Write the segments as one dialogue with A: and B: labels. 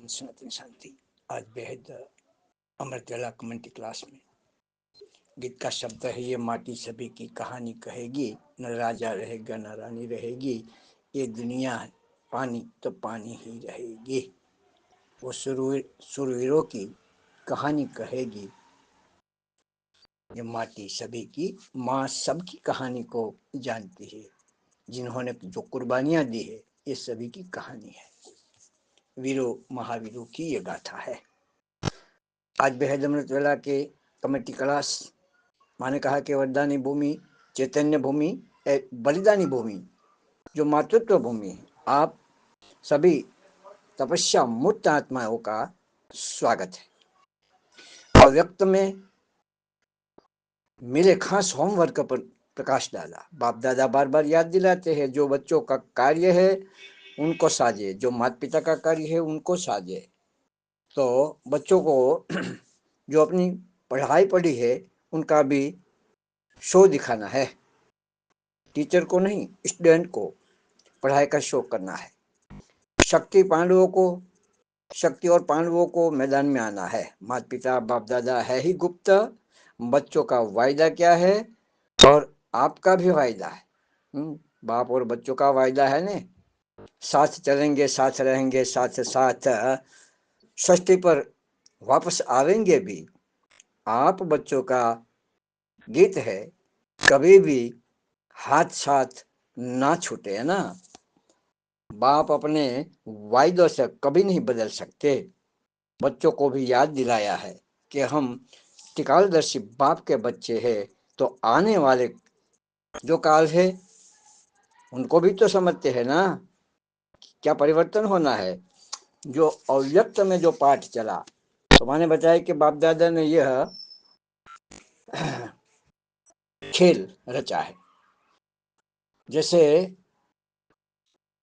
A: सनातन शांति। आज बेहद अमृतवेला community class में गीत का शब्द है, ये माटी सभी की कहानी कहेगी, न राजा रहेगा न रानी रहेगी, ये दुनिया पानी तो पानी ही रहेगी। वो सुरवीरों की कहानी कहेगी, ये माटी सभी की माँ सबकी कहानी को जानती है, जिन्होंने जो कुर्बानियां दी है ये सभी की कहानी है। वीरों महावीरों की ये गाथा है। आज बेहद अमृतवेला के कमेटी क्लास माने कहा कि वरदानी भूमि, चैतन्य भूमि, बलिदानी भूमि, जो मातृत्व भूमि है, आप सभी तपस्या मुक्त आत्माओं का स्वागत है। अव्यक्त में मिले खास होमवर्क पर प्रकाश डाला। बाप दादा बार बार याद दिलाते हैं, जो बच्चों का कार्य है उनको साजे, जो माता पिता का कार्य है उनको साजे। तो बच्चों को जो अपनी पढ़ाई पढ़ी है उनका भी शो दिखाना है। टीचर को नहीं, स्टूडेंट को पढ़ाई का शो करना है। शक्ति और पांडवों को मैदान में आना है। माता पिता बाप दादा है ही गुप्त, बच्चों का वायदा क्या है और आपका भी वायदा है। बाप और बच्चों का वायदा है ने, साथ चलेंगे, साथ रहेंगे, साथ साथ षष्ठी पर वापस आवेंगे भी। आप बच्चों का गीत है, कभी भी हाथ साथ ना छूटे, है ना। बाप अपने वायदों से कभी नहीं बदल सकते। बच्चों को भी याद दिलाया है कि हम त्रिकालदर्शी बाप के बच्चे हैं, तो आने वाले जो काल है उनको भी तो समझते हैं ना, क्या परिवर्तन होना है। जो अव्यक्त में जो पाठ चला, तो मैंने बताया कि बाप दादा ने यह खेल रचा है। जैसे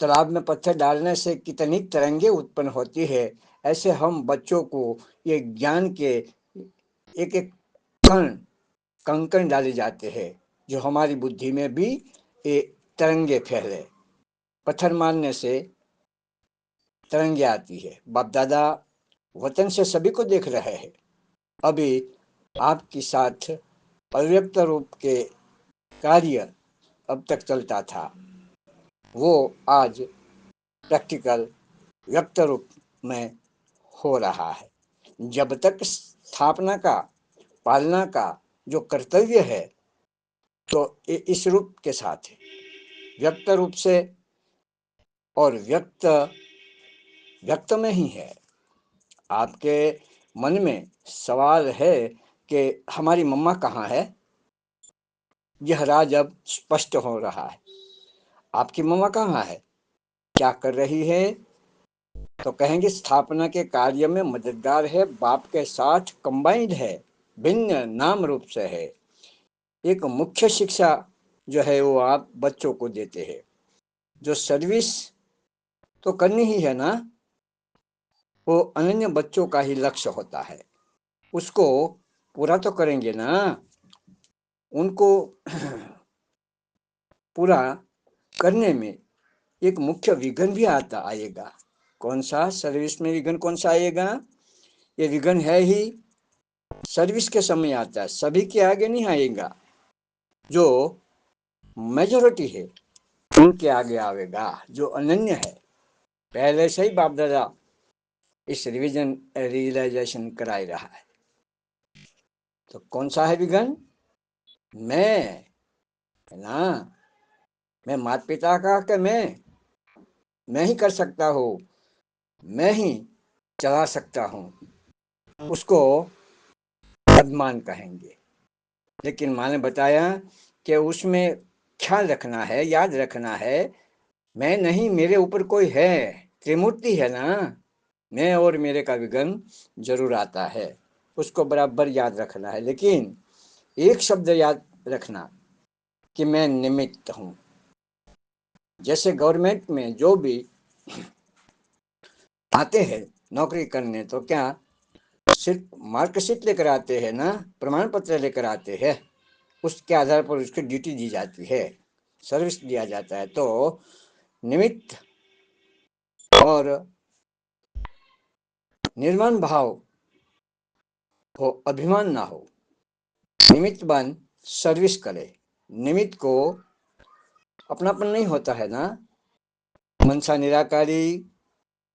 A: तालाब में पत्थर डालने से कितनी तरंगे उत्पन्न होती है, ऐसे हम बच्चों को ये ज्ञान के एक एक कंकण डाले जाते हैं, जो हमारी बुद्धि में भी ये तरंगे फैले। पत्थर मारने से तरंगे आती है। बाप दादा वतन से सभी को देख रहे हैं। अभी आपके साथ अव्यक्त रूप के कार्य अब तक चलता था, वो आज प्रैक्टिकल व्यक्त रूप में हो रहा है। जब तक स्थापना का पालना का जो कर्तव्य है, तो ये इस रूप के साथ है, व्यक्त रूप से, और व्यक्त में ही है। आपके मन में सवाल है कि हमारी मम्मा कहाँ है। यह राज अब स्पष्ट हो रहा है। आपकी मम्मा कहाँ है, क्या कर रही है, तो कहेंगे स्थापना के कार्य में मददगार है, बाप के साथ कंबाइंड है, भिन्न नाम रूप से है। एक मुख्य शिक्षा जो है वो आप बच्चों को देते हैं। जो सर्विस तो करनी ही है ना, वो अनन्य बच्चों का ही लक्ष्य होता है, उसको पूरा तो करेंगे ना। उनको पूरा करने में एक मुख्य विघ्न भी आएगा। कौन सा सर्विस में विघ्न कौन सा आएगा? ये विघ्न है ही सर्विस के समय आता है, सभी के आगे नहीं आएगा। जो मेजॉरिटी है उनके आगे आवेगा, जो अनन्य है। पहले से ही बाप दादा इस रियलाइजेशन कराई रहा है। तो कौन सा है विघ्न? मैं, है ना। मैं माता पिता का कि मैं ही कर सकता हूँ, मैं ही चला सकता हूँ, उसको अभिमान कहेंगे। लेकिन माँ ने बताया कि उसमें ख्याल रखना है, याद रखना है, मैं नहीं, मेरे ऊपर कोई है, त्रिमूर्ति है ना। मैं और मेरे का विघ्न जरूर आता है, उसको बराबर याद रखना है। लेकिन एक शब्द याद रखना कि मैं निमित्त हूँ। जैसे गवर्नमेंट में जो भी आते हैं नौकरी करने, तो क्या सिर्फ मार्कशीट लेकर आते हैं ना, प्रमाण पत्र लेकर आते हैं, उसके आधार पर उसकी ड्यूटी दी जाती है, सर्विस दिया जाता है। तो निमित्त और निर्माण भाव हो, अभिमान ना हो। निमित्त बन सर्विस करे। निमित्त को अपनापन नहीं होता है ना। मनसा निराकारी,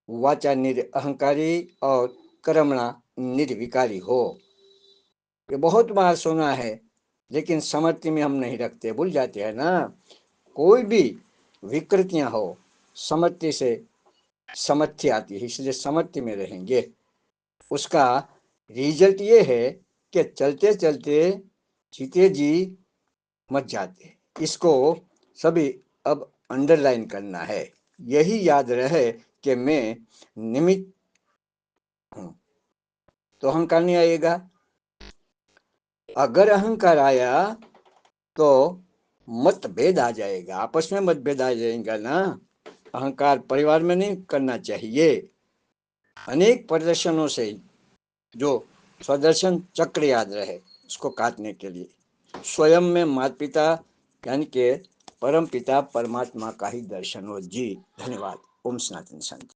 A: वाचा अहंकारी और कर्मणा निर्विकारी हो। ये बहुत बार सुना है, लेकिन समर्थी में हम नहीं रखते, भूल जाते हैं ना। कोई भी विकृतियां हो, समर्थी से समर्थी आती है, इसलिए समर्थी में रहेंगे। उसका रिजल्ट ये है कि चलते चलते जीते जी मत जाते। इसको सभी अब अंडरलाइन करना है। यही याद रहे कि मैं निमित्त हूं, तो अहंकार नहीं आएगा। अगर अहंकार आया तो मतभेद आ जाएगा, आपस में मतभेद आ जाएगा ना। अहंकार परिवार में नहीं करना चाहिए। अनेक प्रदर्शनों से जो स्वदर्शन चक्र याद रहे, उसको काटने के लिए स्वयं में माता पिता यानी के परम पिता परमात्मा का ही दर्शन हो। जी धन्यवाद। ओम सनातन संत।